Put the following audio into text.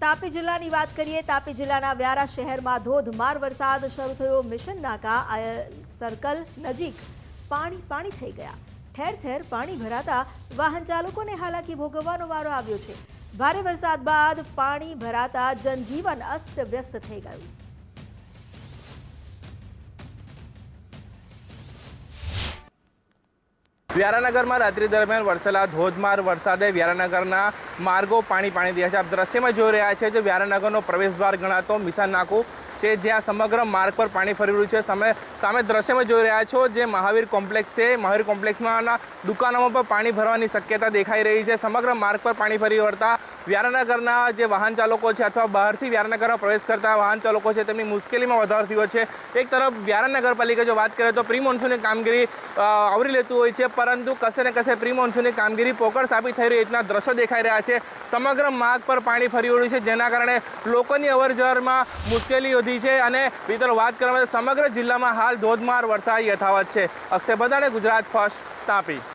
તાપી જિલ્લાની વાત કરીએ। તાપી જિલ્લાના વ્યારા શહેરમાં ધોધમાર વરસાદ શરૂ થયો। મિશન નાકા સર્કલ નજીક પાણી થઈ ગયા। ઠેર ઠેર પાણી ભરાતા વાહન ચાલકોને હાલાકી ભોગવવાનો વારો આવ્યો છે। ભારે વરસાદ બાદ પાણી ભરાતા જનજીવન અસ્તવ્યસ્ત થઈ ગયું। વ્યારાનગરમાં રાત્રિ દરમિયાન વરસેલા ધોધમાર વરસાદે વ્યારાનગરના માર્ગો પાણી થયા છે। આપ દ્રશ્યમાં જોઈ રહ્યા છે જે વ્યારાનગરનો પ્રવેશદ્વાર ગણાતો મિશન નાકું છે, જ્યાં સમગ્ર માર્ગ પર પાણી ફરી રહ્યું છે। સામે દ્રશ્યમાં જોઈ રહ્યા છો જે મહાવીર કોમ્પ્લેક્સ છે। મહાવીર કોમ્પ્લેક્સમાં દુકાનોમાં પણ પાણી ભરવાની શક્યતા દેખાઈ રહી છે। સમગ્ર માર્ગ પર પાણી ફરી વળતા વ્યારાનગરના જે વાહન ચાલકો છે અથવા બહારથી વ્યારાનગરમાં પ્રવેશ કરતા વાહન ચાલકો છે તેમની મુશ્કેલીમાં વધારો થયો છે। એક તરફ વ્યારા નગરપાલિકા જો વાત કરીએ તો પ્રી મોન્સૂનની કામગીરી આવરી લેતું હોય છે, પરંતુ કશે ને કશે પ્રી મોન્સૂનની કામગીરી પોકળ સાબિત થઈ રહી રીતના દ્રશ્યો દેખાઈ રહ્યા છે। સમગ્ર માર્ગ પર પાણી ફરી વળ્યું છે, જેના કારણે લોકોની અવરજવરમાં મુશ્કેલી વધી છે અને બીજી વાત કરવામાં સમગ્ર જિલ્લામાં હાલ ધોધમાર વરસાદ યથાવત છે। અક્ષય બદાણે, ગુજરાત ફર્સ્ટ, તાપી।